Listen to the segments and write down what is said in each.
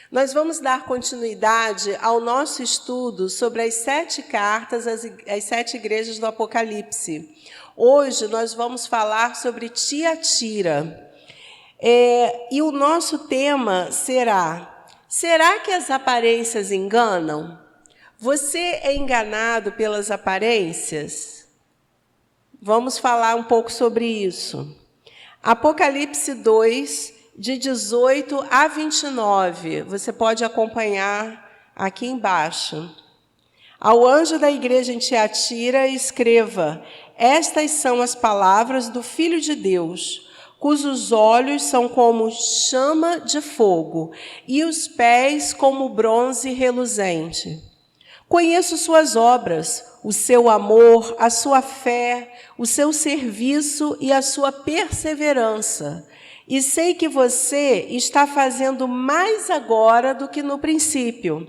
Nós vamos dar continuidade ao nosso estudo sobre as 7 cartas às 7 igrejas do Apocalipse. Hoje nós vamos falar sobre Tiatira. E o nosso tema será que as aparências enganam? Você é enganado pelas aparências? Vamos falar um pouco sobre isso. Apocalipse 2, de 18 a 29. Você pode acompanhar aqui embaixo. Ao anjo da igreja em Tiatira, escreva: estas são as palavras do Filho de Deus, cujos olhos são como chama de fogo e os pés como bronze reluzente. Conheço suas obras, o seu amor, a sua fé, o seu serviço e a sua perseverança. E sei que você está fazendo mais agora do que no princípio.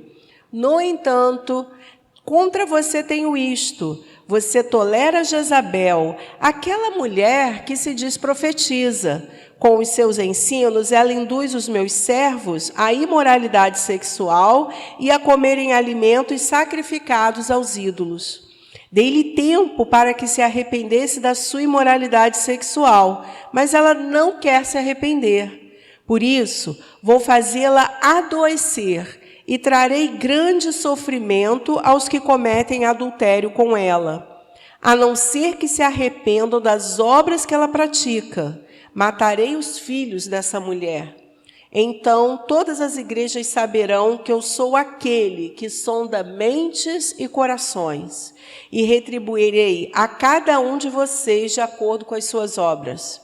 No entanto, contra você tenho isto: você tolera Jezabel, aquela mulher que se diz profetiza. Com os seus ensinos, ela induz os meus servos à imoralidade sexual e a comerem alimentos sacrificados aos ídolos. Dei-lhe tempo para que se arrependesse da sua imoralidade sexual, mas ela não quer se arrepender. Por isso, vou fazê-la adoecer e trarei grande sofrimento aos que cometem adultério com ela, a não ser que se arrependam das obras que ela pratica. Matarei os filhos dessa mulher. Então todas as igrejas saberão que eu sou aquele que sonda mentes e corações, e retribuirei a cada um de vocês de acordo com as suas obras.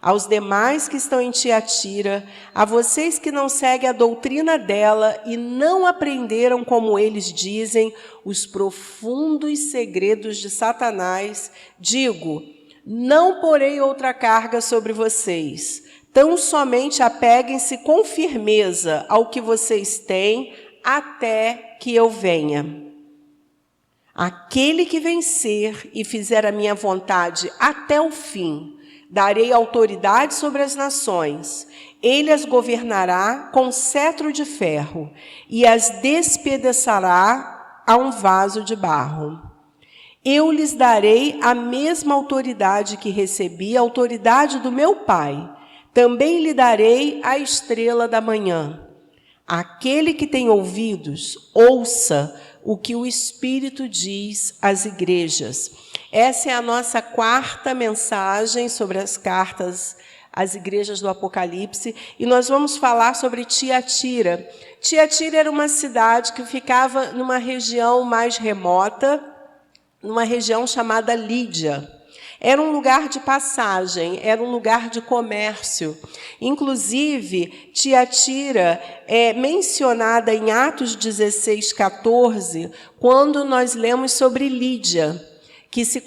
Aos demais que estão em Tiatira, a vocês que não seguem a doutrina dela e não aprenderam, como eles dizem, os profundos segredos de Satanás, digo: não porei outra carga sobre vocês. Tão somente apeguem-se com firmeza ao que vocês têm, até que eu venha. Aquele que vencer e fizer a minha vontade até o fim, darei autoridade sobre as nações. Ele as governará com cetro de ferro e as despedaçará a um vaso de barro. Eu lhes darei a mesma autoridade que recebi, a autoridade do meu Pai. Também lhe darei a estrela da manhã. Aquele que tem ouvidos, ouça o que o Espírito diz às igrejas. Essa é a nossa 4ª mensagem sobre as cartas às igrejas do Apocalipse, e nós vamos falar sobre Tiatira. Tiatira era uma cidade que ficava numa região mais remota, numa região chamada Lídia. Era um lugar de passagem, era um lugar de comércio. Inclusive, Tiatira é mencionada em Atos 16, 14, quando nós lemos sobre Lídia, que se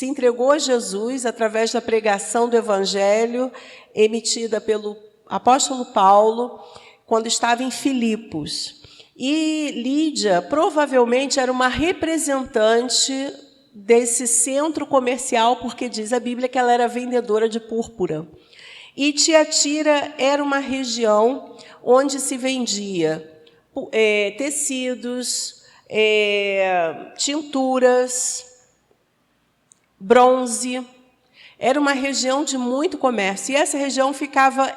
entregou a Jesus através da pregação do Evangelho emitida pelo apóstolo Paulo, quando estava em Filipos. E Lídia provavelmente era uma representante desse centro comercial, porque diz a Bíblia que ela era vendedora de púrpura. E Tiatira era uma região onde se vendia tecidos, tinturas, bronze. Era uma região de muito comércio, e essa região ficava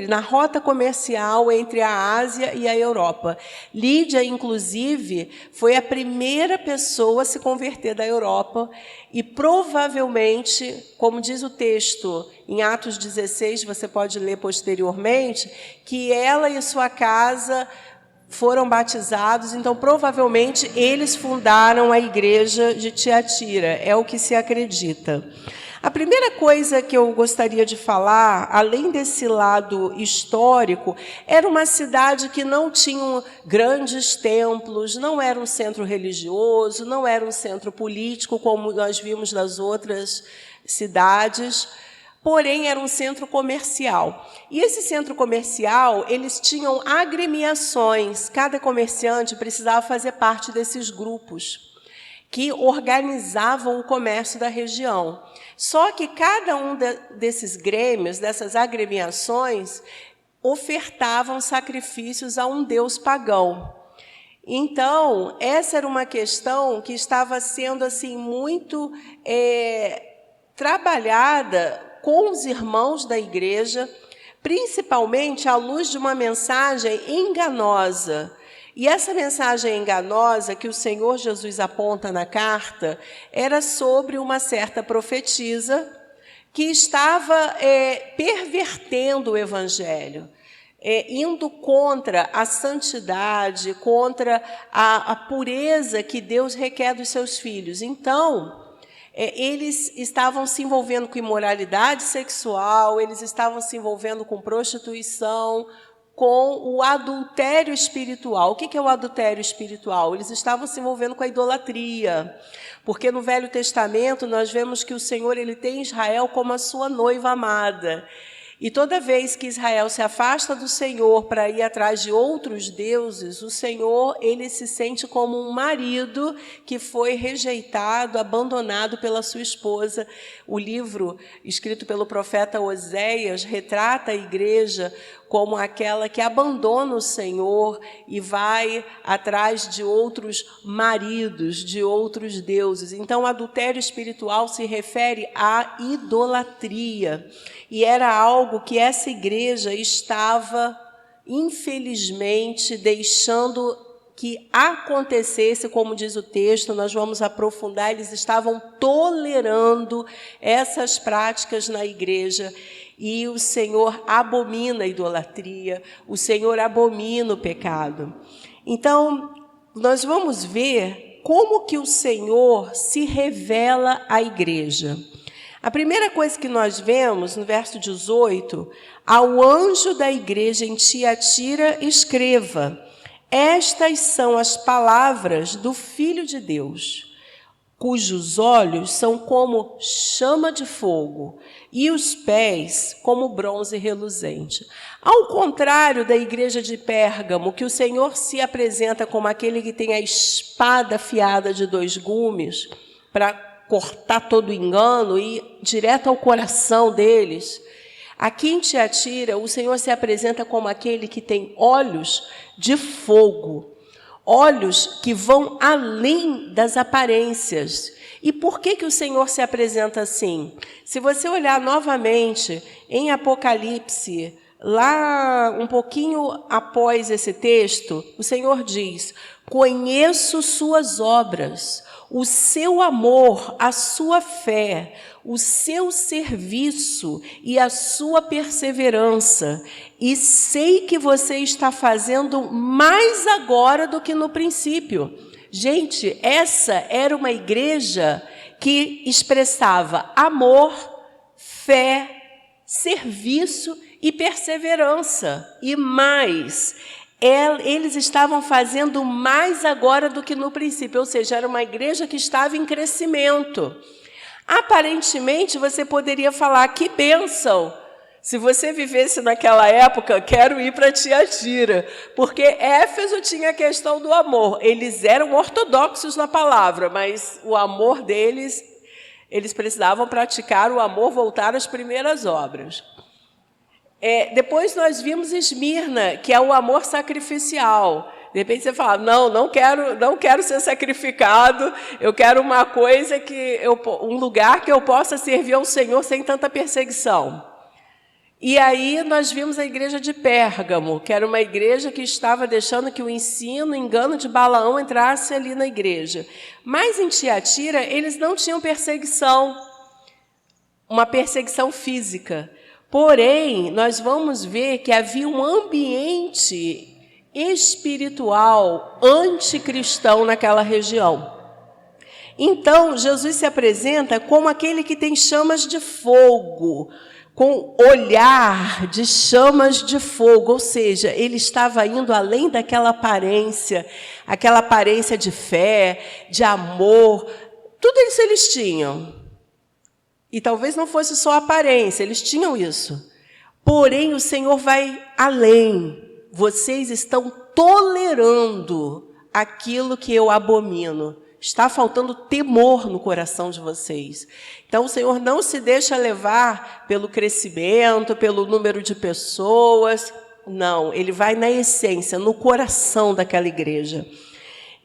na rota comercial entre a Ásia e a Europa. Lídia, inclusive, foi a primeira pessoa a se converter da Europa, e provavelmente, como diz o texto em Atos 16, você pode ler posteriormente, que ela e sua casa foram batizados, então provavelmente eles fundaram a igreja de Tiatira, é o que se acredita. A primeira coisa que eu gostaria de falar, além desse lado histórico, era uma cidade que não tinha grandes templos, não era um centro religioso, não era um centro político, como nós vimos nas outras cidades, porém era um centro comercial. E esse centro comercial, eles tinham agremiações, cada comerciante precisava fazer parte desses grupos que organizavam o comércio da região. Só que cada um desses grêmios, dessas agremiações, ofertavam sacrifícios a um deus pagão. Então, essa era uma questão que estava sendo assim muito trabalhada com os irmãos da igreja, principalmente à luz de uma mensagem enganosa. E essa mensagem enganosa que o Senhor Jesus aponta na carta era sobre uma certa profetisa que estava pervertendo o evangelho, indo contra a santidade, contra a pureza que Deus requer dos seus filhos. Então, eles estavam se envolvendo com imoralidade sexual, eles estavam se envolvendo com prostituição, com o adultério espiritual. O que é o adultério espiritual? Eles estavam se envolvendo com a idolatria, porque no Velho Testamento nós vemos que o Senhor ele tem Israel como a sua noiva amada. E toda vez que Israel se afasta do Senhor para ir atrás de outros deuses, o Senhor ele se sente como um marido que foi rejeitado, abandonado pela sua esposa. O livro escrito pelo profeta Oséias retrata a igreja como aquela que abandona o Senhor e vai atrás de outros maridos, de outros deuses. Então, o adultério espiritual se refere à idolatria. E era algo que essa igreja estava, infelizmente, deixando que acontecesse, como diz o texto, nós vamos aprofundar, eles estavam tolerando essas práticas na igreja. E o Senhor abomina a idolatria, o Senhor abomina o pecado. Então, nós vamos ver como que o Senhor se revela à igreja. A primeira coisa que nós vemos, no verso 18, ao anjo da igreja em Tiatira escreva, estas são as palavras do Filho de Deus, cujos olhos são como chama de fogo e os pés como bronze reluzente. Ao contrário da igreja de Pérgamo, que o Senhor se apresenta como aquele que tem a espada afiada de 2 gumes para cortar todo o engano e ir direto ao coração deles. Aqui em Tiatira, o Senhor se apresenta como aquele que tem olhos de fogo, olhos que vão além das aparências. E por que o Senhor se apresenta assim? Se você olhar novamente em Apocalipse, lá um pouquinho após esse texto, o Senhor diz, conheço suas obras, o seu amor, a sua fé, o seu serviço e a sua perseverança, e sei que você está fazendo mais agora do que no princípio. Gente, essa era uma igreja que expressava amor, fé, serviço e perseverança. E mais, eles estavam fazendo mais agora do que no princípio, ou seja, era uma igreja que estava em crescimento. Aparentemente, você poderia falar, que bênção! Se você vivesse naquela época, quero ir para Tiatira, porque Éfeso tinha a questão do amor. Eles eram ortodoxos na palavra, mas o amor deles, eles precisavam praticar o amor, voltar às primeiras obras. Depois nós vimos Esmirna, que é o amor sacrificial. De repente você fala, não quero ser sacrificado, eu quero uma coisa um lugar que eu possa servir ao Senhor sem tanta perseguição. E aí nós vimos a igreja de Pérgamo, que era uma igreja que estava deixando que o ensino, o engano de Balaão entrasse ali na igreja. Mas em Tiatira, eles não tinham perseguição, uma perseguição física. Porém, nós vamos ver que havia um ambiente espiritual anticristão naquela região. Então, Jesus se apresenta como aquele que tem chamas de fogo, com olhar de chamas de fogo, ou seja, ele estava indo além daquela aparência de fé, de amor, tudo isso eles tinham. E talvez não fosse só aparência, eles tinham isso. Porém, o Senhor vai além. Vocês estão tolerando aquilo que eu abomino. Está faltando temor no coração de vocês. Então, o Senhor não se deixa levar pelo crescimento, pelo número de pessoas. Não, ele vai na essência, no coração daquela igreja.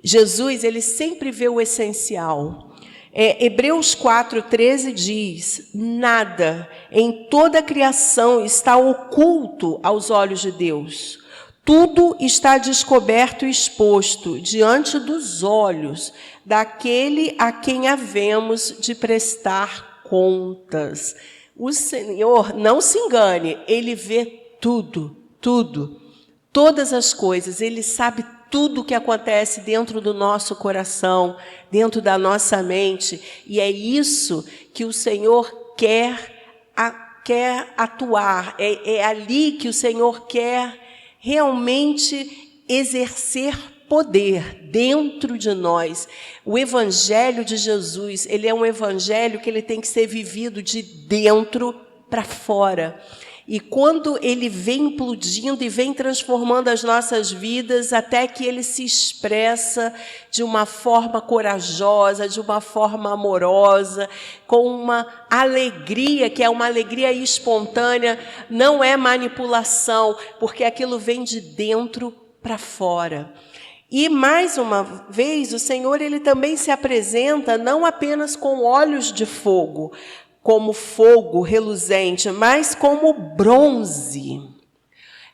Jesus, ele sempre vê o essencial. Hebreus 4:13 diz: nada em toda a criação está oculto aos olhos de Deus. Tudo está descoberto e exposto diante dos olhos daquele a quem havemos de prestar contas. O Senhor, não se engane, ele vê tudo, todas as coisas, ele sabe tudo o que acontece dentro do nosso coração, dentro da nossa mente, e é isso que o Senhor quer atuar, é ali que o Senhor quer realmente exercer poder dentro de nós. O evangelho de Jesus, ele é um evangelho que ele tem que ser vivido de dentro para fora. E quando ele vem implodindo e vem transformando as nossas vidas, até que ele se expressa de uma forma corajosa, de uma forma amorosa, com uma alegria, que é uma alegria espontânea, não é manipulação, porque aquilo vem de dentro para fora. E, mais uma vez, o Senhor, ele também se apresenta não apenas com olhos de fogo, como fogo reluzente, mas como bronze.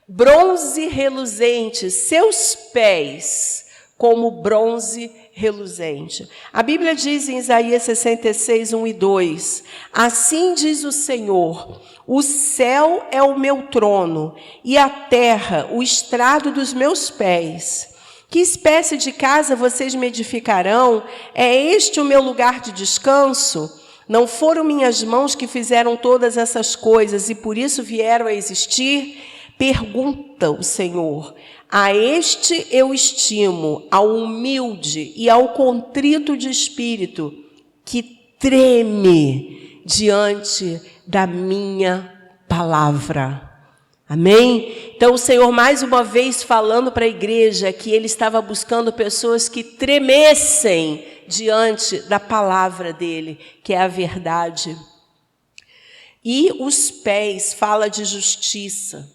Bronze reluzente, seus pés como bronze reluzente. A Bíblia diz em Isaías 66, 1 e 2, assim diz o Senhor, o céu é o meu trono e a terra o estrado dos meus pés. Que espécie de casa vocês me edificarão? É este o meu lugar de descanso? Não foram minhas mãos que fizeram todas essas coisas e por isso vieram a existir? Pergunta o Senhor. A este eu estimo, ao humilde e ao contrito de espírito, que treme diante da minha palavra. Amém? Então, o Senhor, mais uma vez, falando para a igreja que Ele estava buscando pessoas que tremessem diante da palavra dEle, que é a verdade. E os pés fala de justiça,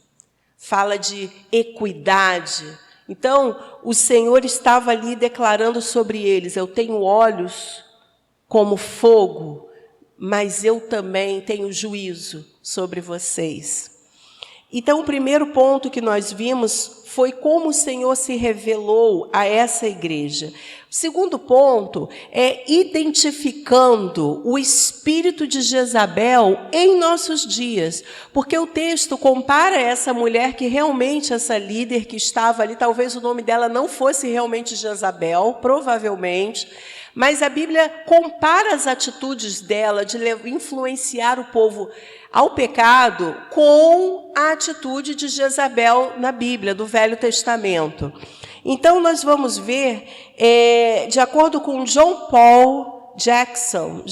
fala de equidade. Então, o Senhor estava ali declarando sobre eles, eu tenho olhos como fogo, mas eu também tenho juízo sobre vocês. Então, o primeiro ponto que nós vimos foi como o Senhor se revelou a essa igreja. O segundo ponto é identificando o espírito de Jezabel em nossos dias, porque o texto compara essa mulher que realmente, essa líder que estava ali, talvez o nome dela não fosse realmente Jezabel, provavelmente, mas a Bíblia compara as atitudes dela de influenciar o povo ao pecado com a atitude de Jezabel na Bíblia, do Velho Testamento. Então, nós vamos ver, de acordo com John Paul Jackson,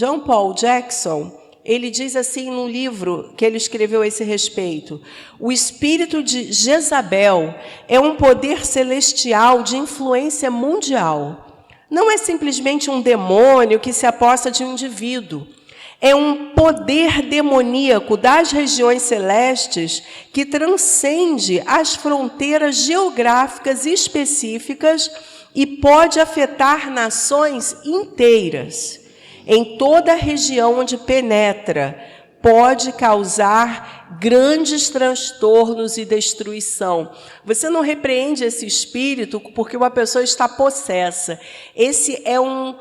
ele diz assim num livro que ele escreveu a esse respeito, o espírito de Jezabel é um poder celestial de influência mundial. Não é simplesmente um demônio que se aposta de um indivíduo. É um poder demoníaco das regiões celestes que transcende as fronteiras geográficas específicas e pode afetar nações inteiras. Em toda a região onde penetra, pode causar grandes transtornos e destruição. Você não repreende esse espírito porque uma pessoa está possessa. Esse é um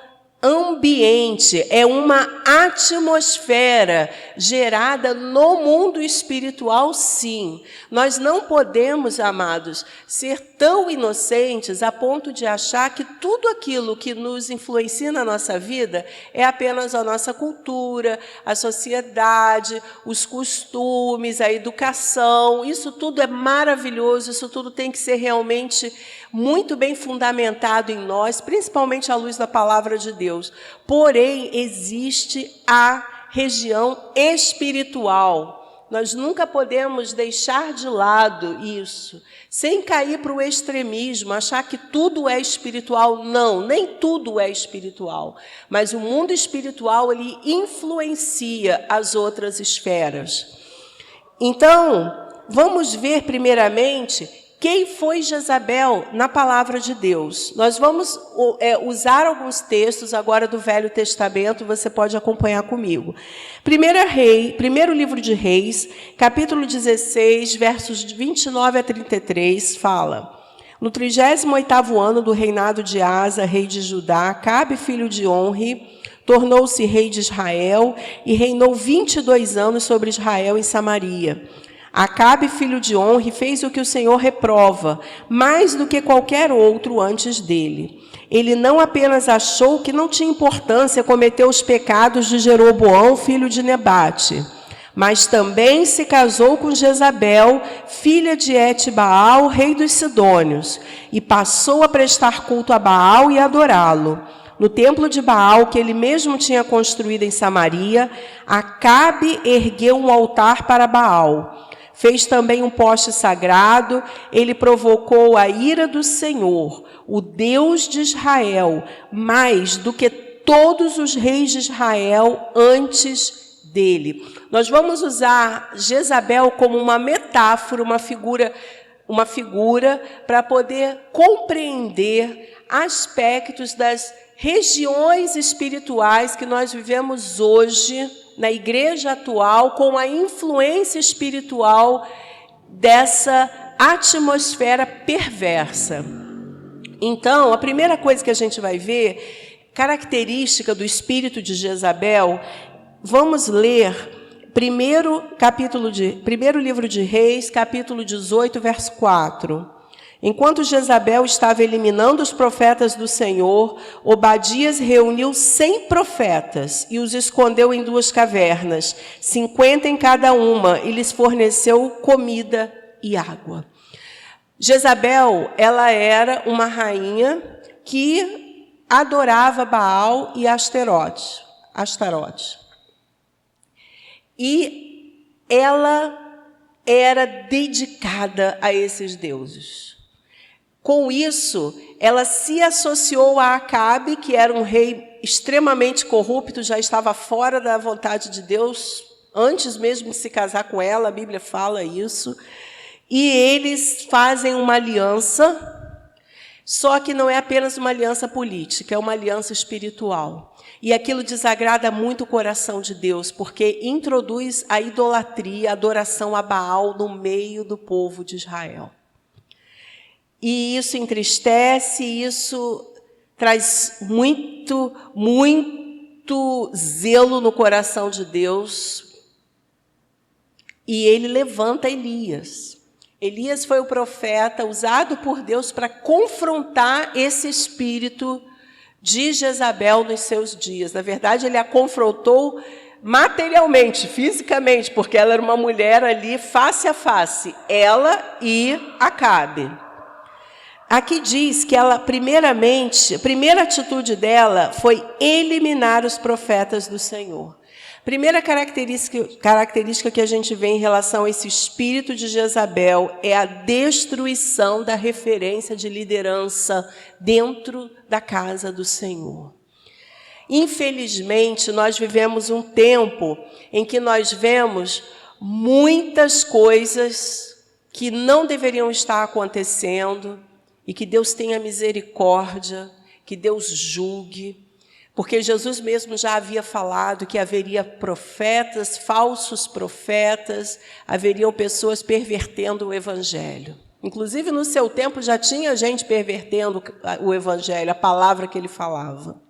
ambiente, é uma atmosfera gerada no mundo espiritual, sim. Nós não podemos, amados, ser tão inocentes a ponto de achar que tudo aquilo que nos influencia na nossa vida é apenas a nossa cultura, a sociedade, os costumes, a educação. Isso tudo é maravilhoso, isso tudo tem que ser realmente muito bem fundamentado em nós, principalmente à luz da palavra de Deus. Porém, existe a região espiritual. Nós nunca podemos deixar de lado isso, sem cair para o extremismo, achar que tudo é espiritual. Não, nem tudo é espiritual. Mas o mundo espiritual, ele influencia as outras esferas. Então, vamos ver primeiramente quem foi Jezabel na palavra de Deus. Nós vamos usar alguns textos agora do Velho Testamento, você pode acompanhar comigo. Primeiro livro de Reis, capítulo 16, versos 29 a 33, fala: no 38º ano do reinado de Asa, rei de Judá, Acabe, filho de Onri, tornou-se rei de Israel e reinou 22 anos sobre Israel em Samaria. Acabe, filho de Onri, fez o que o Senhor reprova, mais do que qualquer outro antes dele. Ele não apenas achou que não tinha importância cometer os pecados de Jeroboão, filho de Nebate, mas também se casou com Jezabel, filha de Etbaal, rei dos Sidônios, e passou a prestar culto a Baal e adorá-lo. No templo de Baal, que ele mesmo tinha construído em Samaria, Acabe ergueu um altar para Baal. Fez também um poste sagrado, ele provocou a ira do Senhor, o Deus de Israel, mais do que todos os reis de Israel antes dele. Nós vamos usar Jezabel como uma metáfora, uma figura para poder compreender aspectos das regiões espirituais que nós vivemos hoje na igreja atual, com a influência espiritual dessa atmosfera perversa. Então, a primeira coisa que a gente vai ver, característica do espírito de Jezabel, vamos ler primeiro livro de Reis, capítulo 18, verso 4. Enquanto Jezabel estava eliminando os profetas do Senhor, Obadias reuniu 100 profetas e os escondeu em 2 cavernas, 50 em cada uma, e lhes forneceu comida e água. Jezabel, ela era uma rainha que adorava Baal e Astarote. E ela era dedicada a esses deuses. Com isso, ela se associou a Acabe, que era um rei extremamente corrupto, já estava fora da vontade de Deus, antes mesmo de se casar com ela, a Bíblia fala isso. E eles fazem uma aliança, só que não é apenas uma aliança política, é uma aliança espiritual. E aquilo desagrada muito o coração de Deus, porque introduz a idolatria, a adoração a Baal no meio do povo de Israel. E isso entristece, isso traz muito zelo no coração de Deus. E ele levanta Elias. Elias foi o profeta usado por Deus para confrontar esse espírito de Jezabel nos seus dias. Na verdade, ele a confrontou materialmente, fisicamente, porque ela era uma mulher ali face a face, ela e Acabe. Aqui diz que ela, primeiramente, a primeira atitude dela foi eliminar os profetas do Senhor. Primeira característica que a gente vê em relação a esse espírito de Jezabel é a destruição da referência de liderança dentro da casa do Senhor. Infelizmente, nós vivemos um tempo em que nós vemos muitas coisas que não deveriam estar acontecendo, e que Deus tenha misericórdia, que Deus julgue, porque Jesus mesmo já havia falado que haveria profetas, falsos profetas, haveriam pessoas pervertendo o Evangelho. Inclusive, no seu tempo, já tinha gente pervertendo o Evangelho, a palavra que ele falava.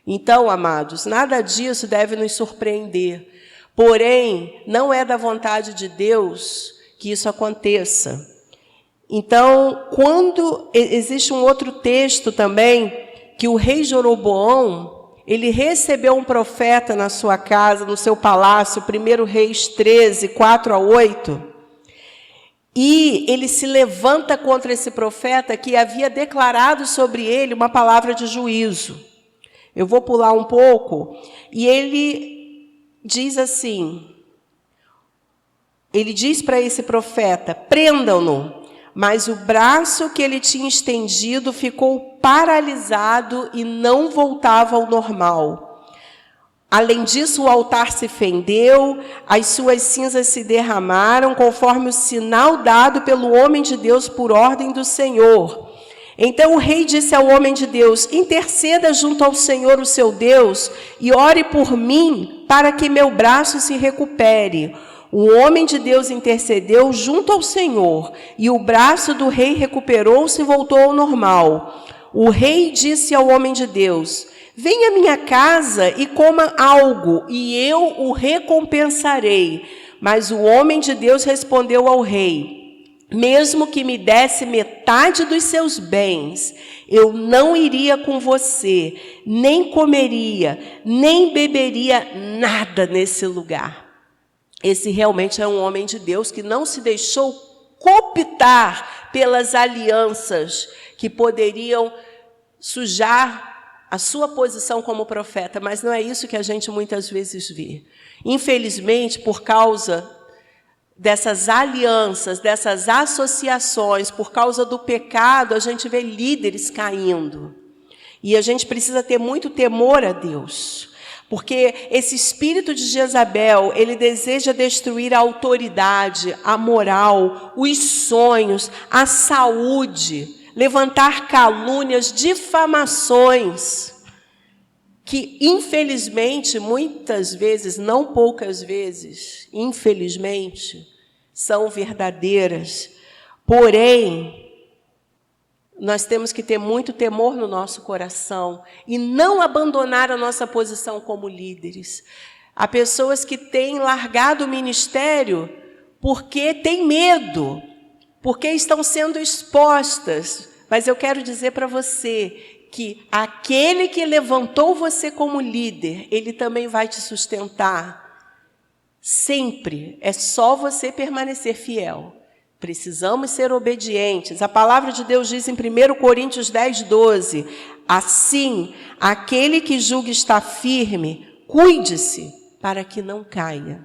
Então, amados, nada disso deve nos surpreender. Porém, não é da vontade de Deus que isso aconteça. Então, quando existe um outro texto também, que o rei Jeroboão, ele recebeu um profeta na sua casa, no seu palácio, 1 Reis 13, 4 a 8, e ele se levanta contra esse profeta que havia declarado sobre ele uma palavra de juízo. Eu vou pular um pouco, e ele diz assim, ele diz para esse profeta, prendam-no, mas o braço que ele tinha estendido ficou paralisado e não voltava ao normal. Além disso, o altar se fendeu, as suas cinzas se derramaram, conforme o sinal dado pelo homem de Deus por ordem do Senhor. Então o rei disse ao homem de Deus: interceda junto ao Senhor, o seu Deus, e ore por mim, para que meu braço se recupere. O homem de Deus intercedeu junto ao Senhor, e o braço do rei recuperou-se e voltou ao normal. O rei disse ao homem de Deus: venha à minha casa e coma algo, e eu o recompensarei. Mas o homem de Deus respondeu ao rei: mesmo que me desse metade dos seus bens, eu não iria com você, nem comeria, nem beberia nada nesse lugar. Esse realmente é um homem de Deus que não se deixou cooptar pelas alianças que poderiam sujar a sua posição como profeta, mas não é isso que a gente muitas vezes vê. Infelizmente, por causa dessas alianças, dessas associações, por causa do pecado, a gente vê líderes caindo. E a gente precisa ter muito temor a Deus. Porque esse espírito de Jezabel, ele deseja destruir a autoridade, a moral, os sonhos, a saúde, levantar calúnias, difamações, que infelizmente, muitas vezes, não poucas vezes, infelizmente, são verdadeiras. Porém, nós temos que ter muito temor no nosso coração e não abandonar a nossa posição como líderes. Há pessoas que têm largado o ministério porque têm medo, porque estão sendo expostas. Mas eu quero dizer para você que aquele que levantou você como líder, ele também vai te sustentar. Sempre. É só você permanecer fiel. Precisamos ser obedientes. A palavra de Deus diz em 1 Coríntios 10, 12, assim, aquele que julga estar firme, cuide-se para que não caia.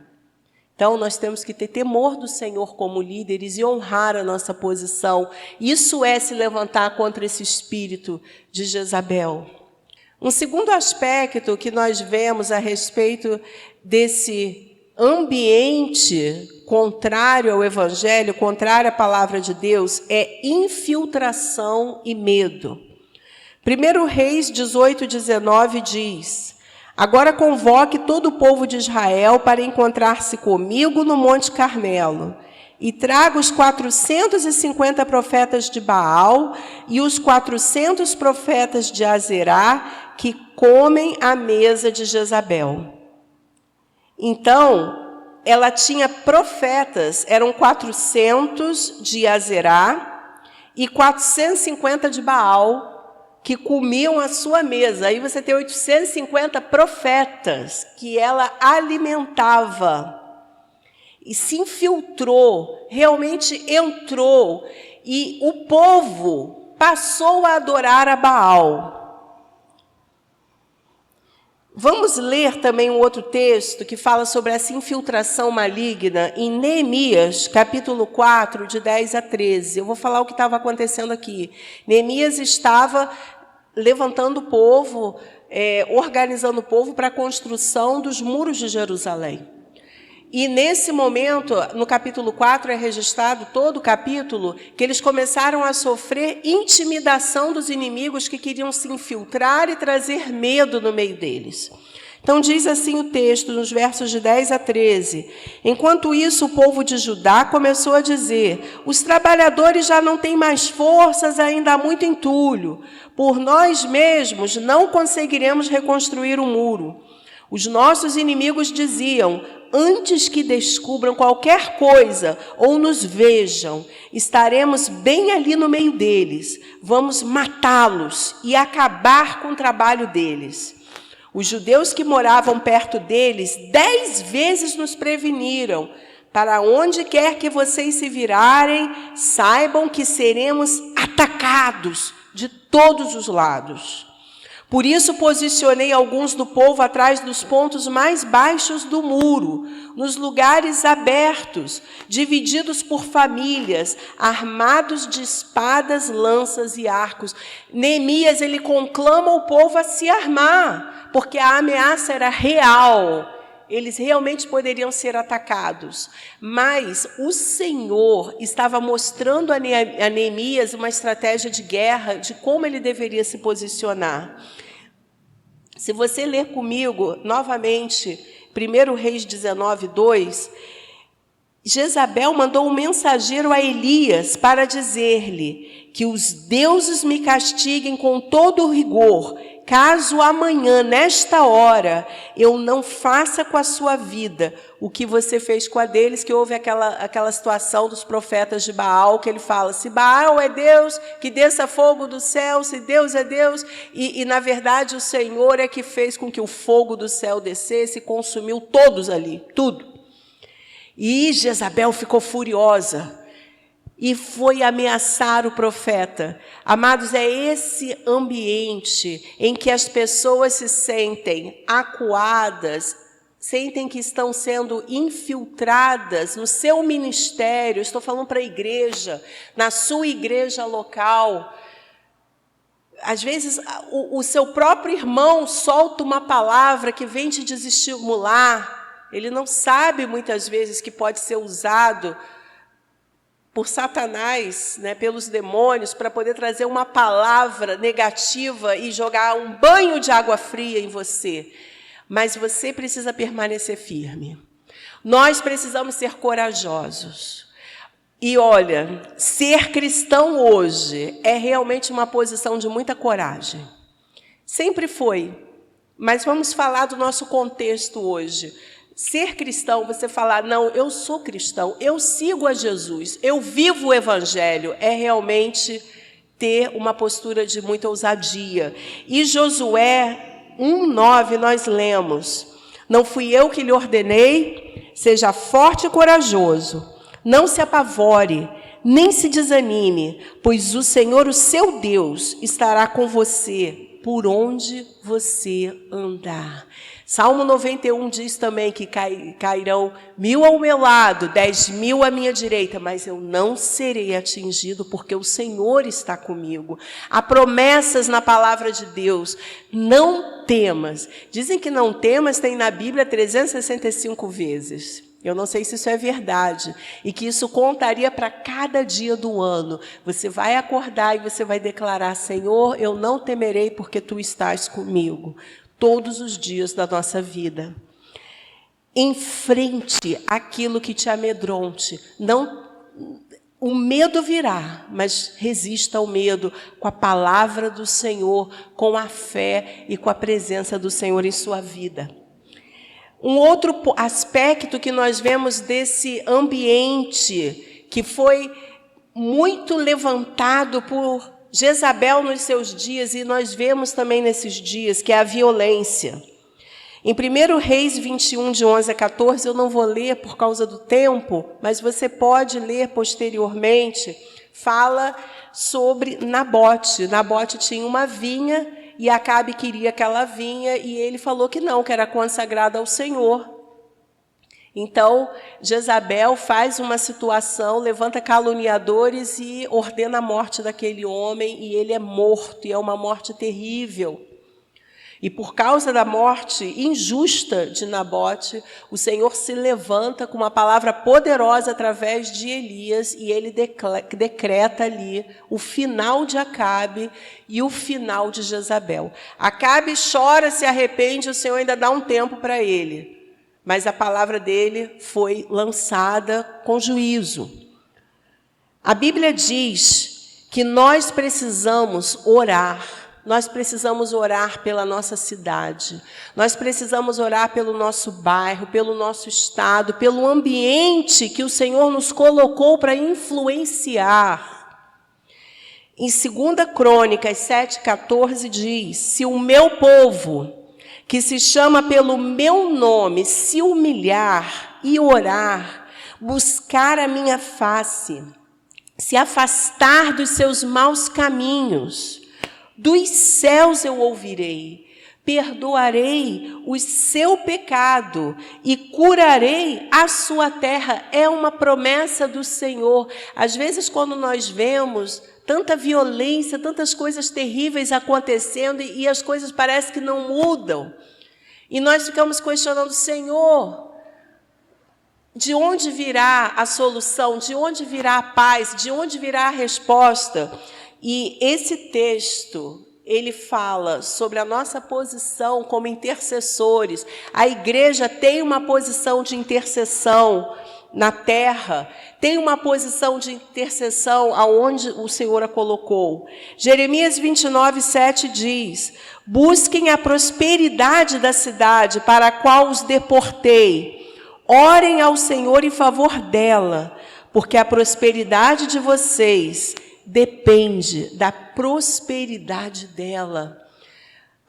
Então, nós temos que ter temor do Senhor como líderes e honrar a nossa posição. Isso é se levantar contra esse espírito de Jezabel. Um segundo aspecto que nós vemos a respeito desse ambiente contrário ao Evangelho, contrário à palavra de Deus, é infiltração e medo. 1 Reis 18, 19 diz: agora convoque todo o povo de Israel para encontrar-se comigo no Monte Carmelo, e traga os 450 profetas de Baal e os 400 profetas de Azerá que comem à mesa de Jezabel. Então, ela tinha profetas, eram 400 de Azerá e 450 de Baal, que comiam à sua mesa. Aí você tem 850 profetas que ela alimentava. E se infiltrou, realmente entrou. E o povo passou a adorar a Baal. Vamos ler também um outro texto que fala sobre essa infiltração maligna em Neemias, capítulo 4, de 10 a 13. Eu vou falar o que estava acontecendo aqui. Neemias estava levantando o povo, organizando o povo para a construção dos muros de Jerusalém. E nesse momento, no capítulo 4, é registrado todo o capítulo, que eles começaram a sofrer intimidação dos inimigos que queriam se infiltrar e trazer medo no meio deles. Então diz assim o texto, nos versos de 10 a 13. Enquanto isso, o povo de Judá começou a dizer: os trabalhadores já não têm mais forças, ainda há muito entulho. Por nós mesmos não conseguiremos reconstruir o muro. Os nossos inimigos diziam: antes que descubram qualquer coisa ou nos vejam, estaremos bem ali no meio deles. Vamos matá-los e acabar com o trabalho deles. Os judeus que moravam perto deles 10 vezes nos preveniram: para onde quer que vocês se virarem, saibam que seremos atacados de todos os lados. Por isso posicionei alguns do povo atrás dos pontos mais baixos do muro, nos lugares abertos, divididos por famílias, armados de espadas, lanças e arcos. Neemias, ele conclama o povo a se armar, porque a ameaça era real. Eles realmente poderiam ser atacados. Mas o Senhor estava mostrando a Neemias uma estratégia de guerra, de como ele deveria se posicionar. Se você ler comigo, novamente, 1 Reis 19, 2, Jezabel mandou um mensageiro a Elias para dizer-lhe que os deuses me castiguem com todo o rigor, caso amanhã, nesta hora, eu não faça com a sua vida o que você fez com a deles, que houve aquela situação dos profetas de Baal, que ele fala, se Baal é Deus, que desça fogo do céu, se Deus é Deus, e na verdade o Senhor é que fez com que o fogo do céu descesse e consumiu todos ali, tudo. E Jezabel ficou furiosa e foi ameaçar o profeta. Amados, é esse ambiente em que as pessoas se sentem acuadas, sentem que estão sendo infiltradas no seu ministério. Estou falando para a igreja, na sua igreja local. Às vezes, o seu próprio irmão solta uma palavra que vem te desestimular. Ele não sabe, muitas vezes, que pode ser usado por Satanás, né, pelos demônios, para poder trazer uma palavra negativa e jogar um banho de água fria em você. Mas você precisa permanecer firme. Nós precisamos ser corajosos. E olha, ser cristão hoje é realmente uma posição de muita coragem. Sempre foi. Mas vamos falar do nosso contexto hoje. Ser cristão, você falar, não, eu sou cristão, eu sigo a Jesus, eu vivo o Evangelho, é realmente ter uma postura de muita ousadia. E Josué 1:9 nós lemos, não fui eu que lhe ordenei, seja forte e corajoso, não se apavore, nem se desanime, pois o Senhor, o seu Deus, estará com você por onde você andar. Salmo 91 diz também que cairão 1000 ao meu lado, 10.000 à minha direita, mas eu não serei atingido, porque o Senhor está comigo. Há promessas na palavra de Deus. Não temas. Dizem que não temas tem na Bíblia 365 vezes. Eu não sei se isso é verdade. E que isso contaria para cada dia do ano. Você vai acordar e você vai declarar, Senhor, eu não temerei porque Tu estás comigo. Todos os dias da nossa vida. Enfrente aquilo que te amedronte. Não, o medo virá, mas resista ao medo com a palavra do Senhor, com a fé e com a presença do Senhor em sua vida. Um outro aspecto que nós vemos desse ambiente que foi muito levantado por Jezabel nos seus dias, e nós vemos também nesses dias, que é a violência. Em 1 Reis 21, de 11 a 14, eu não vou ler por causa do tempo, mas você pode ler posteriormente, fala sobre Nabote. Nabote tinha uma vinha, e Acabe queria aquela vinha, e ele falou que não, que era consagrada ao Senhor. Então, Jezabel faz uma situação, levanta caluniadores e ordena a morte daquele homem, e ele é morto, e é uma morte terrível. E por causa da morte injusta de Nabote, o Senhor se levanta com uma palavra poderosa através de Elias, e ele decreta ali o final de Acabe e o final de Jezabel. Acabe chora, se arrepende, o Senhor ainda dá um tempo para ele. Mas a palavra dele foi lançada com juízo. A Bíblia diz que nós precisamos orar. Nós precisamos orar pela nossa cidade. Nós precisamos orar pelo nosso bairro, pelo nosso estado, pelo ambiente que o Senhor nos colocou para influenciar. Em 2 Crônicas 7,14 diz, se o meu povo, que se chama pelo meu nome, se humilhar e orar, buscar a minha face, se afastar dos seus maus caminhos, dos céus eu ouvirei, perdoarei o seu pecado e curarei a sua terra. É uma promessa do Senhor. Às vezes, quando nós vemos tanta violência, tantas coisas terríveis acontecendo e as coisas parecem que não mudam, e nós ficamos questionando: Senhor, de onde virá a solução? De onde virá a paz? De onde virá a resposta? E esse texto, ele fala sobre a nossa posição como intercessores. A igreja tem uma posição de intercessão na terra, tem uma posição de intercessão aonde o Senhor a colocou. Jeremias 29:7 diz: busquem a prosperidade da cidade para a qual os deportei. Orem ao Senhor em favor dela, porque a prosperidade de vocês depende da prosperidade dela.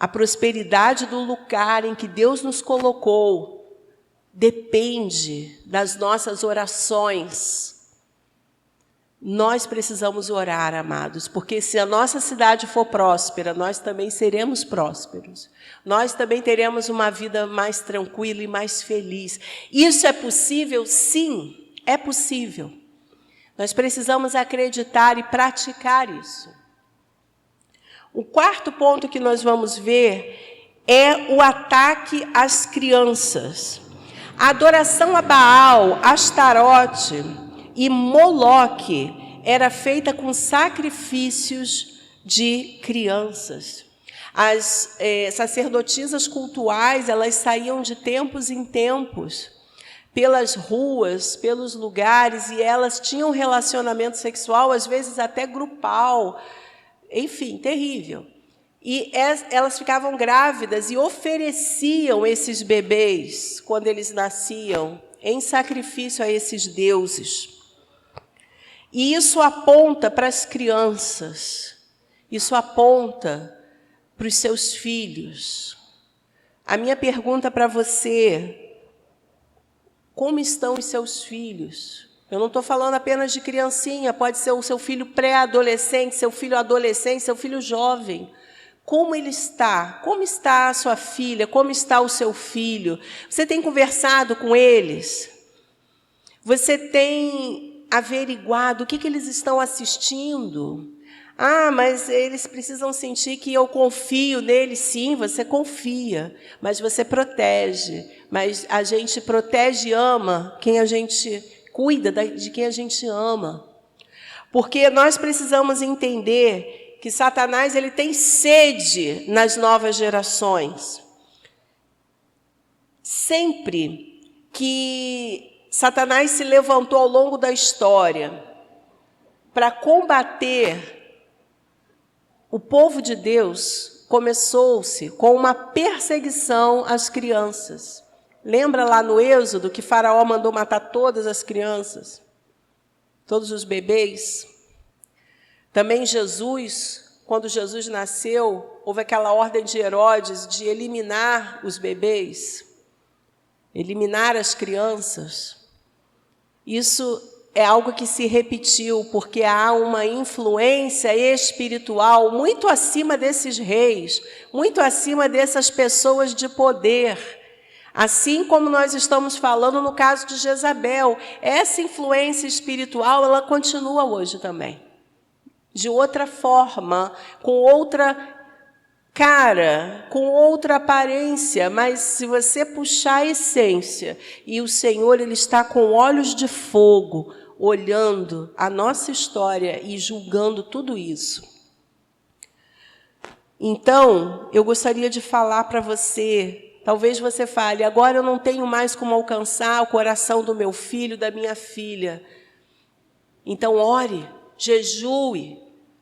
A prosperidade do lugar em que Deus nos colocou depende das nossas orações. Nós precisamos orar, amados, porque se a nossa cidade for próspera, nós também seremos prósperos. Nós também teremos uma vida mais tranquila e mais feliz. Isso é possível? Sim, é possível. Nós precisamos acreditar e praticar isso. O quarto ponto que nós vamos ver é o ataque às crianças. A adoração a Baal, Astarote e Moloque era feita com sacrifícios de crianças. As sacerdotisas cultuais, elas saíam de tempos em tempos pelas ruas, pelos lugares, e elas tinham relacionamento sexual, às vezes até grupal, enfim, terrível. E elas ficavam grávidas e ofereciam esses bebês, quando eles nasciam, em sacrifício a esses deuses. E isso aponta para as crianças, isso aponta para os seus filhos. A minha pergunta para você: como estão os seus filhos? Eu não estou falando apenas de criancinha, pode ser o seu filho pré-adolescente, seu filho adolescente, seu filho jovem. Como ele está? Como está a sua filha? Como está o seu filho? Você tem conversado com eles? Você tem averiguado o que eles estão assistindo? Ah, mas eles precisam sentir que eu confio neles. Sim, você confia, mas você protege. Mas a gente protege e ama quem a gente cuida, de quem a gente ama. Porque nós precisamos entender que Satanás ele tem sede nas novas gerações. Sempre que Satanás se levantou ao longo da história para combater o povo de Deus, começou-se com uma perseguição às crianças. Lembra lá no Êxodo que Faraó mandou matar todas as crianças? Todos os bebês? Também Jesus, quando Jesus nasceu, houve aquela ordem de Herodes de eliminar os bebês, eliminar as crianças. Isso é algo que se repetiu, porque há uma influência espiritual muito acima desses reis, muito acima dessas pessoas de poder. Assim como nós estamos falando no caso de Jezabel, essa influência espiritual, ela continua hoje também. De outra forma, com outra cara, com outra aparência, mas se você puxar a essência, e o Senhor ele está com olhos de fogo, olhando a nossa história e julgando tudo isso. Então, eu gostaria de falar para você, talvez você fale: agora eu não tenho mais como alcançar o coração do meu filho, da minha filha. Então, ore, jejue,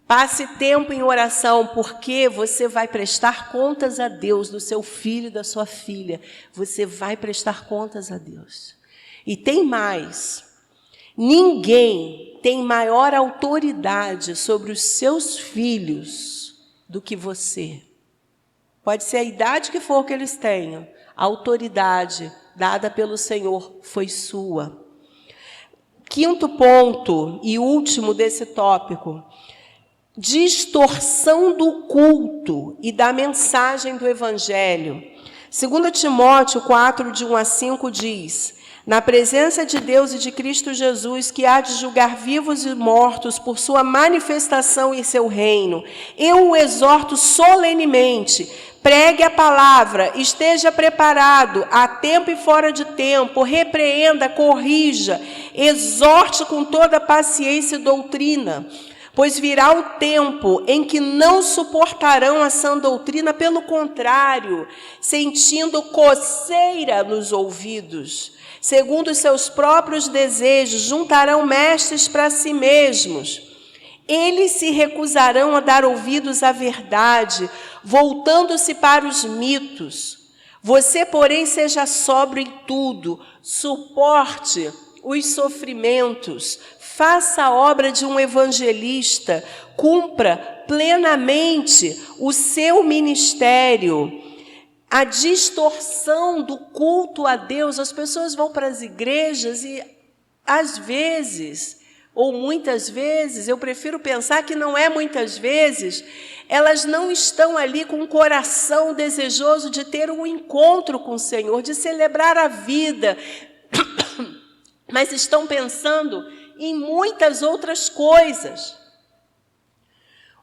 passe tempo em oração, porque você vai prestar contas a Deus do seu filho e da sua filha. Você vai prestar contas a Deus. E tem mais. Ninguém tem maior autoridade sobre os seus filhos do que você. Pode ser a idade que for que eles tenham. A autoridade dada pelo Senhor foi sua. Quinto ponto e último desse tópico. distorção do culto e da mensagem do Evangelho. 2 Timóteo 4, de 1 a 5 diz: na presença de Deus e de Cristo Jesus, que há de julgar vivos e mortos por sua manifestação e seu reino, eu o exorto solenemente: pregue a palavra, esteja preparado, a tempo e fora de tempo, repreenda, corrija, exorte com toda paciência e doutrina. Pois virá o tempo em que não suportarão a sã doutrina, pelo contrário, sentindo coceira nos ouvidos, segundo os seus próprios desejos, juntarão mestres para si mesmos. Eles se recusarão a dar ouvidos à verdade, voltando-se para os mitos. Você, porém, seja sóbrio em tudo, suporte os sofrimentos, faça a obra de um evangelista, cumpra plenamente o seu ministério. A distorção do culto a Deus, as pessoas vão para as igrejas e, às vezes, ou muitas vezes, eu prefiro pensar que não é muitas vezes, elas não estão ali com um coração desejoso de ter um encontro com o Senhor, de celebrar a vida, mas estão pensando em muitas outras coisas.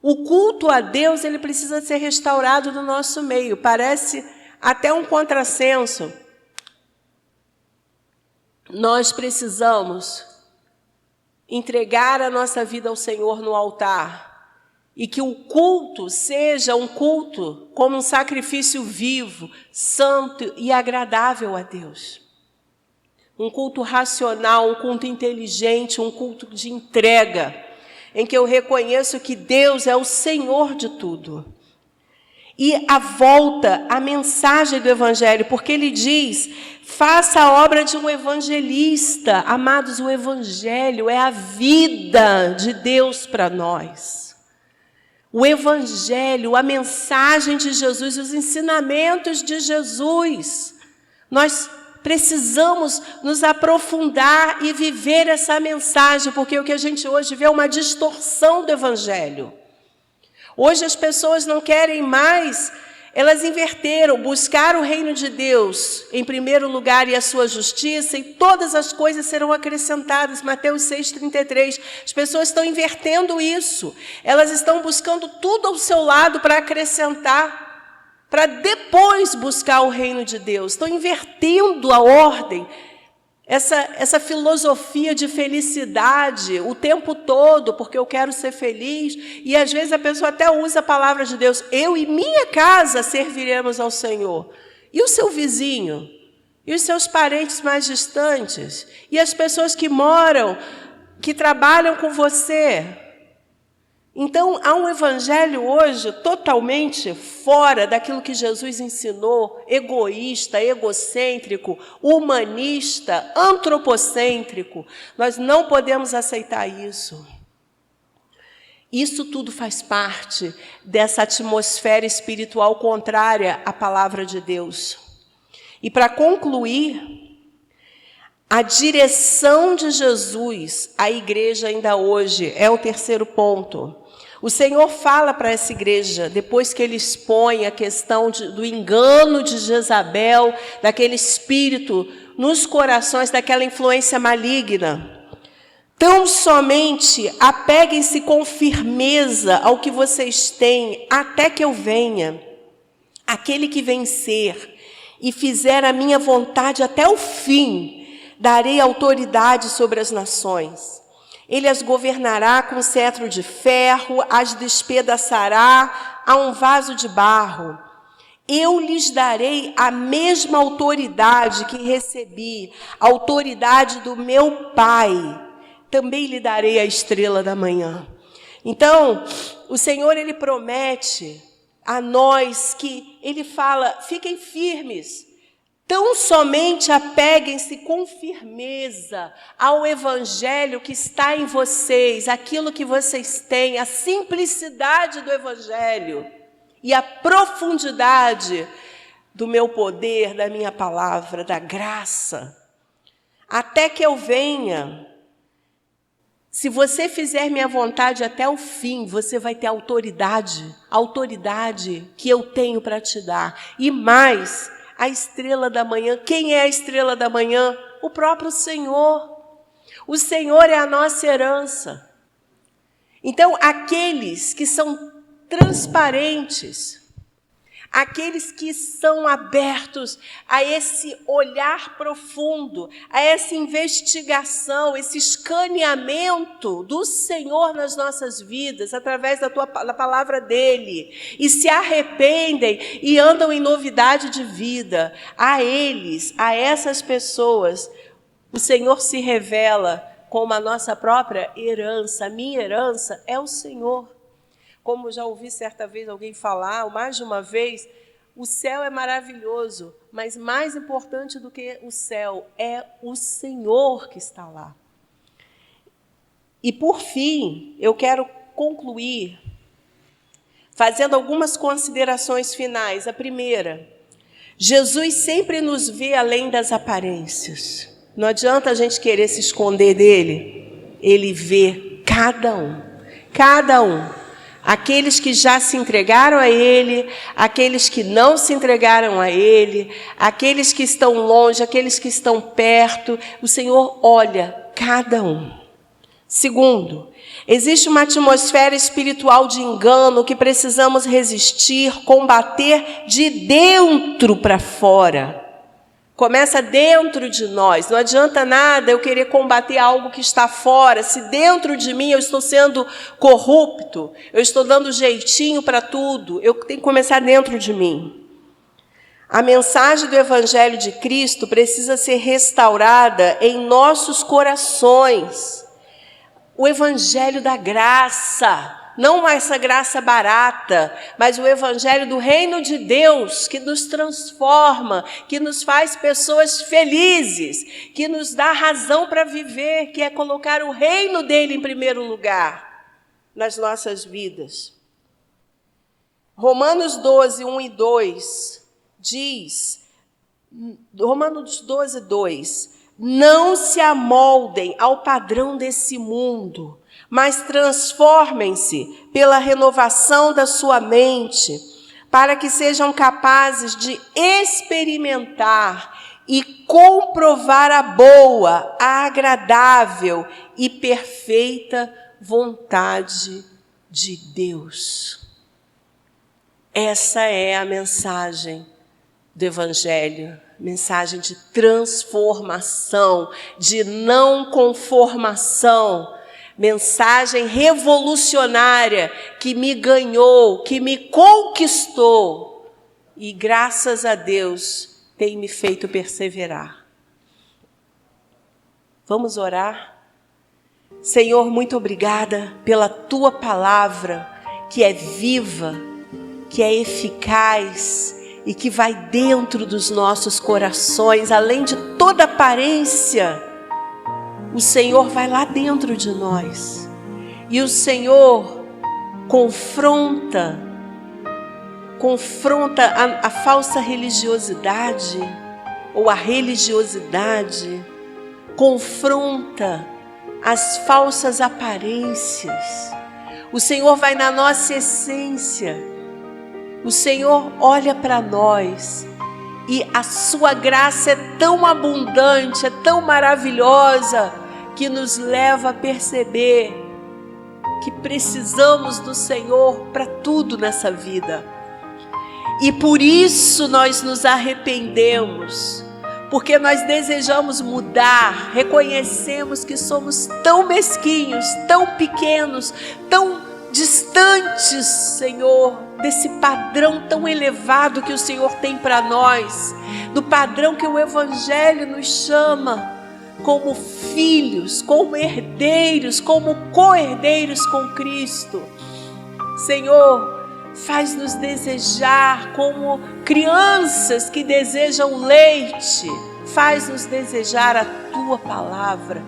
O culto a Deus, ele precisa ser restaurado no nosso meio. Parece até um contrassenso. Nós precisamos entregar a nossa vida ao Senhor no altar e que o culto seja um culto como um sacrifício vivo, santo e agradável a Deus. Um culto racional, um culto inteligente, um culto de entrega, em que eu reconheço que Deus é o Senhor de tudo. E a volta à mensagem do Evangelho, porque ele diz: faça a obra de um evangelista. Amados, o Evangelho é a vida de Deus para nós. O Evangelho, a mensagem de Jesus, os ensinamentos de Jesus. Nós precisamos nos aprofundar e viver essa mensagem, porque o que a gente hoje vê é uma distorção do Evangelho. Hoje as pessoas não querem mais, elas inverteram, buscar o reino de Deus em primeiro lugar e a sua justiça, e todas as coisas serão acrescentadas. Mateus 6,33. As pessoas estão invertendo isso. Elas estão buscando tudo ao seu lado para acrescentar, para depois buscar o reino de Deus. Estão invertendo a ordem, essa filosofia de felicidade o tempo todo, porque eu quero ser feliz, e às vezes a pessoa até usa a palavra de Deus: eu e minha casa serviremos ao Senhor. E o seu vizinho? E os seus parentes mais distantes? E as pessoas que moram, que trabalham com você? Então, há um evangelho hoje totalmente fora daquilo que Jesus ensinou, egoísta, egocêntrico, humanista, antropocêntrico. Nós não podemos aceitar isso. Isso tudo faz parte dessa atmosfera espiritual contrária à palavra de Deus. E para concluir, a direção de Jesus à igreja ainda hoje é o terceiro ponto. O Senhor fala para essa igreja, depois que ele expõe a questão do engano de Jezabel, daquele espírito nos corações, daquela influência maligna: tão somente apeguem-se com firmeza ao que vocês têm, até que eu venha. Aquele que vencer e fizer a minha vontade até o fim, darei autoridade sobre as nações. Ele as governará com cetro de ferro, as despedaçará a um vaso de barro. Eu lhes darei a mesma autoridade que recebi, a autoridade do meu Pai. Também lhe darei a estrela da manhã. Então, o Senhor, ele promete a nós que ele fala: fiquem firmes. Tão somente apeguem-se com firmeza ao Evangelho que está em vocês, aquilo que vocês têm, a simplicidade do Evangelho e a profundidade do meu poder, da minha palavra, da graça. Até que eu venha, Se você fizer minha vontade até o fim, você vai ter autoridade que eu tenho para te dar. E mais, a estrela da manhã. Quem é a estrela da manhã? O próprio Senhor. O Senhor é a nossa herança. Então, aqueles que são transparentes, aqueles que são abertos a esse olhar profundo, a essa investigação, esse escaneamento do Senhor nas nossas vidas, através da palavra dEle, e se arrependem e andam em novidade de vida, a eles, a essas pessoas, o Senhor se revela como a nossa própria herança. A minha herança é o Senhor. Como já ouvi certa vez alguém falar, ou mais de uma vez, o céu é maravilhoso, mas mais importante do que o céu é o Senhor que está lá. E, por fim, eu quero concluir fazendo algumas considerações finais. A primeira, Jesus sempre nos vê além das aparências. Não adianta a gente querer se esconder dele. Ele vê cada um. Aqueles que já se entregaram a Ele, aqueles que não se entregaram a Ele, aqueles que estão longe, aqueles que estão perto, o Senhor olha cada um. Segundo, existe uma atmosfera espiritual de engano que precisamos resistir, combater de dentro para fora. Começa dentro de nós. Não adianta nada eu querer combater algo que está fora. Se dentro de mim eu estou sendo corrupto, eu estou dando jeitinho para tudo, eu tenho que começar dentro de mim. A mensagem do Evangelho de Cristo precisa ser restaurada em nossos corações. O Evangelho da graça. Não essa graça barata, mas o Evangelho do Reino de Deus, que nos transforma, que nos faz pessoas felizes, que nos dá razão para viver, que é colocar o reino dele em primeiro lugar nas nossas vidas. Romanos 12, 1 e 2 diz, Romanos 12, 2, não se amoldem ao padrão desse mundo, mas transformem-se pela renovação da sua mente, para que sejam capazes de experimentar e comprovar a boa, a agradável e perfeita vontade de Deus. Essa é a mensagem do Evangelho, mensagem de transformação, de não conformação, mensagem revolucionária que me ganhou, que me conquistou e, graças a Deus, tem me feito perseverar. Vamos orar? Senhor, muito obrigada pela Tua palavra, que é viva, que é eficaz e que vai dentro dos nossos corações, além de toda aparência. O Senhor vai lá dentro de nós. E o Senhor confronta a falsa religiosidade, ou a religiosidade, confronta as falsas aparências. O Senhor vai na nossa essência. O Senhor olha para nós. E a sua graça é tão abundante, é tão maravilhosa, que nos leva a perceber que precisamos do Senhor para tudo nessa vida. E por isso nós nos arrependemos, porque nós desejamos mudar, reconhecemos que somos tão mesquinhos, tão pequenos, tão distantes, Senhor, desse padrão tão elevado que o Senhor tem para nós, do padrão que o Evangelho nos chama como filhos, como herdeiros, como co-herdeiros com Cristo. Senhor, faz-nos desejar como crianças que desejam leite, faz-nos desejar a Tua palavra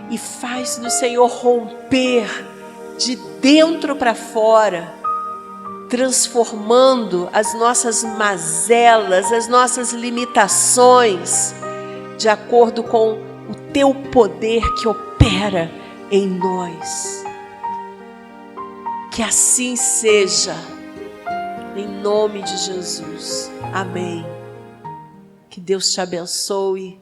e faz-nos, Senhor, romper de dentro para fora, transformando as nossas mazelas, as nossas limitações, de acordo com o Teu poder que opera em nós. Que assim seja, em nome de Jesus. Amém. Que Deus te abençoe.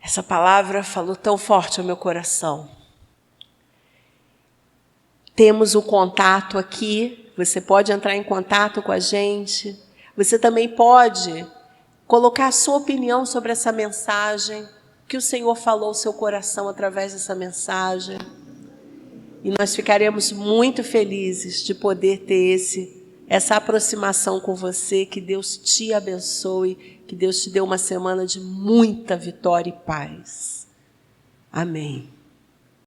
Essa palavra falou tão forte ao meu coração. Temos um contato aqui, você pode entrar em contato com a gente. Você também pode colocar a sua opinião sobre essa mensagem, que o Senhor falou ao seu coração através dessa mensagem. E nós ficaremos muito felizes de poder ter essa aproximação com você. Que Deus te abençoe, que Deus te dê uma semana de muita vitória e paz. Amém.